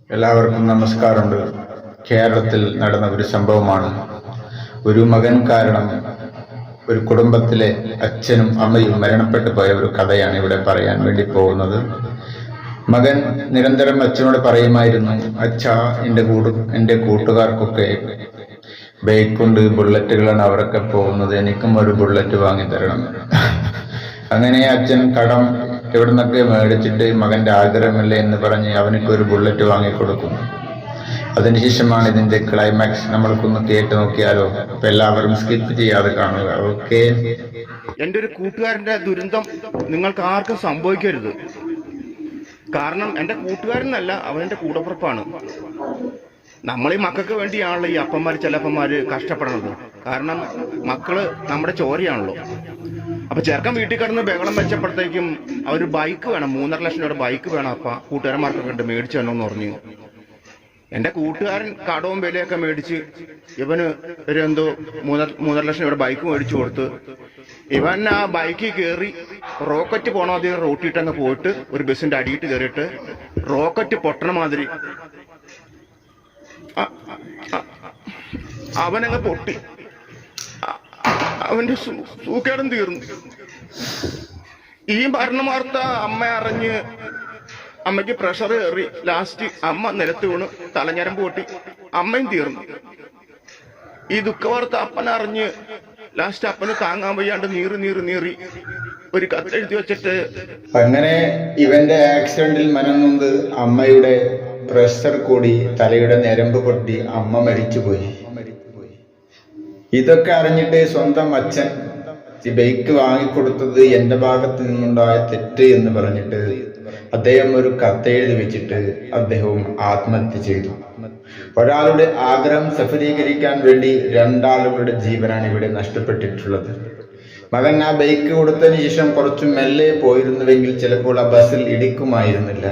എല്ലാവർക്കും നമസ്കാരമുണ്ട്. കേരളത്തിൽ നടന്ന ഒരു സംഭവമാണ്. ഒരു മകൻ കാരണം ഒരു കുടുംബത്തിലെ അച്ഛനും അമ്മയും മരണപ്പെട്ടു പോയ ഒരു കഥയാണ് ഇവിടെ പറയാൻ വേണ്ടി പോകുന്നത്. മകൻ നിരന്തരം അച്ഛനോട് പറയുമായിരുന്നു, അച്ഛാ, എൻ്റെ കൂട്ടുകാർക്കൊക്കെ ബൈക്കുണ്ട്, ബുള്ളറ്റുകളാണ് അവരൊക്കെ പോകുന്നത്, എനിക്കും ഒരു ബുള്ളറ്റ് വാങ്ങി തരണം. അങ്ങനെ അച്ഛൻ കടം എവിടുന്നൊക്കെ മേടിച്ചിട്ട് മകന്റെ ആഗ്രഹമല്ലേ എന്ന് പറഞ്ഞ് അവനക്കൊരു ബുള്ളറ്റ് വാങ്ങിക്കൊടുക്കും. അതിനുശേഷമാണ് ഇതിന്റെ ക്ലൈമാക്സ്. നമ്മൾക്കൊന്ന് കേട്ട് നോക്കിയാലോ? അപ്പൊ എല്ലാവരും സ്കിപ്പ് ചെയ്യാതെ കാണുക. ഓക്കെ. എൻ്റെ ഒരു കൂട്ടുകാരന്റെ ദുരന്തം നിങ്ങൾക്ക് ആർക്കും സംഭവിക്കരുത്. കാരണം എൻ്റെ കൂട്ടുകാരനല്ല, അവൻ്റെ കൂടപ്പുറപ്പാണ്. നമ്മൾ ഈ മക്കൾക്ക് വേണ്ടിയാണല്ലോ ഈ അപ്പന്മാർ ചിലപ്പന്മാര് കഷ്ടപ്പെടണത്. കാരണം മക്കള് നമ്മുടെ ചോരയാണല്ലോ. അപ്പൊ ചെറുക്കൻ വീട്ടിൽ കിടന്ന് ബഹളം വെച്ചപ്പോഴത്തേക്കും അവര് ബൈക്ക് വേണം, 3.5 ലക്ഷം രൂപ ബൈക്ക് വേണം. അപ്പ കൂട്ടുകാരന്മാർക്കൊക്കെ ഉണ്ട്, മേടിച്ചു തന്നോന്ന് പറഞ്ഞു. എന്റെ കൂട്ടുകാരൻ കടവും വിലയൊക്കെ മേടിച്ച് ഇവന് ഒരു എന്തോ 3.5 ലക്ഷം രൂപ ബൈക്ക് മേടിച്ചു കൊടുത്ത് ഇവൻ ആ ബൈക്കിൽ കയറി റോക്കറ്റ് പോണ മാതിരി റോട്ടിട്ടങ്ങ് പോയിട്ട് ഒരു ബസ്സിന്റെ അടിയിട്ട് കയറിയിട്ട് റോക്കറ്റ് പൊട്ടണ മാതിരി അവനങ്ങ് പൊട്ടി. അവന്റെ സൂക്കേടും തീർന്നു. ഈ മരണവാർത്ത അമ്മ അറിഞ്ഞ് അമ്മയ്ക്ക് പ്രഷർ കയറി. ലാസ്റ്റ് അമ്മ നിലത്ത് വീണ് തലഞ്ഞരമ്പ് പൊട്ടി, അമ്മയും തീർന്നു. ഈ ദുഃഖവാർത്ത അപ്പനറിഞ്ഞ് ലാസ്റ്റ് അപ്പന് താങ്ങാൻ വയ്യാണ്ട് നീറി ഒരു കത്തെഴുതി വെച്ചിട്ട് അങ്ങനെ ഇവന്റെ ആക്സിഡന്റിൽ മനംനൊന്ത് അമ്മയുടെ പ്രഷർ കൂടി തലയുടെ ഞരമ്പ് പൊട്ടി അമ്മ മരിച്ചുപോയി. ഇതൊക്കെ അറിഞ്ഞിട്ട് സ്വന്തം അച്ഛൻ ഈ ബൈക്ക് വാങ്ങിക്കൊടുത്തത് എന്റെ ഭാഗത്ത് നിന്നുണ്ടായ തെറ്റ് എന്ന് പറഞ്ഞിട്ട് അദ്ദേഹം ഒരു കത്തെഴുതി വെച്ചിട്ട് അദ്ദേഹവും ആത്മഹത്യ ചെയ്തു. ഒരാളുടെ ആഗ്രഹം സഫലീകരിക്കാൻ വേണ്ടി 2 ആളുകളുടെ ജീവനാണ് ഇവിടെ നഷ്ടപ്പെട്ടിട്ടുള്ളത്. മകൻ ആ ബൈക്ക് കൊടുത്തതിന് ശേഷം കുറച്ചു മെല്ലെ പോയിരുന്നുവെങ്കിൽ ചിലപ്പോൾ ആ ബസ്സിൽ ഇടിക്കുമായിരുന്നില്ല.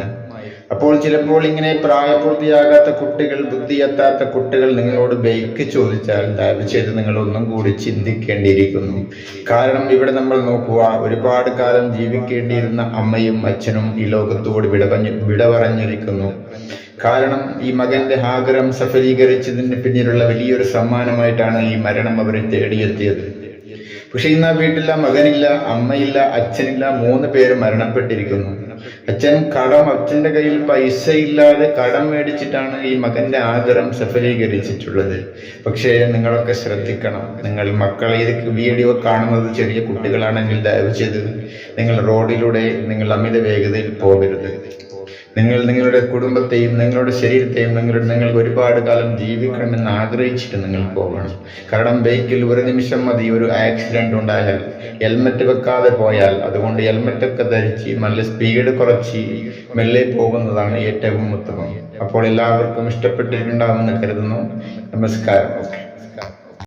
അപ്പോൾ ചിലപ്പോൾ ഇങ്ങനെ പ്രായപൂർത്തിയാകാത്ത കുട്ടികൾ, ബുദ്ധിയെത്താത്ത കുട്ടികൾ നിങ്ങളോട് ബൈക്ക് ചോദിച്ചാൽ ദയവ് ചെയ്ത് നിങ്ങൾ ഒന്നും കൂടി ചിന്തിക്കേണ്ടിയിരിക്കുന്നു. കാരണം ഇവിടെ നമ്മൾ നോക്കുക, ഒരുപാട് കാലം ജീവിക്കേണ്ടിയിരുന്ന അമ്മയും അച്ഛനും ഈ ലോകത്തോട് വിട പറഞ്ഞിരിക്കുന്നു. കാരണം ഈ മകന്റെ ആഗ്രഹം സഫലീകരിച്ചതിന് പിന്നിലുള്ള വലിയൊരു സമ്മാനമായിട്ടാണ് ഈ മരണം അവരെ തേടിയെത്തിയത്. പക്ഷെ ഇന്ന് ആ വീട്ടിൽ മകനില്ല, അമ്മയില്ല, അച്ഛനില്ല, 3 പേര് മരണപ്പെട്ടിരിക്കുന്നു. അച്ഛന്റെ കയ്യിൽ പൈസ ഇല്ലാതെ കടം മേടിച്ചിട്ടാണ് ഈ മകന്റെ ആഗ്രഹം സഫലീകരിച്ചിട്ടുള്ളത്. പക്ഷേ നിങ്ങളൊക്കെ ശ്രദ്ധിക്കണം. നിങ്ങൾ മക്കളെ വീഡിയോ കാണുന്നത് ചെറിയ കുട്ടികളാണെങ്കിൽ ദയവ് ചെയ്ത് നിങ്ങൾ റോഡിലൂടെ നിങ്ങൾ അമിത വേഗതയിൽ പോകരുത്. നിങ്ങൾ നിങ്ങളുടെ കുടുംബത്തെയും നിങ്ങളുടെ ശരീരത്തെയും നിങ്ങൾക്ക് ഒരുപാട് കാലം ജീവിക്കണമെന്ന് ആഗ്രഹിച്ചിട്ട് നിങ്ങൾ പോകണം. കാരണം ബൈക്കിൽ ഒരു നിമിഷം മതി ഒരു ആക്സിഡന്റ് ഉണ്ടായാൽ. ഹെൽമറ്റ് വെക്കാതെ പോയാൽ, അതുകൊണ്ട് ഹെൽമറ്റൊക്കെ ധരിച്ച് നല്ല സ്പീഡ് കുറച്ച് മെല്ലെ പോകുന്നതാണ് ഏറ്റവും ഉത്തമം. അപ്പോൾ എല്ലാവർക്കും ഇഷ്ടപ്പെട്ടിട്ടുണ്ടാവുമെന്ന് കരുതുന്നു. നമസ്കാരം.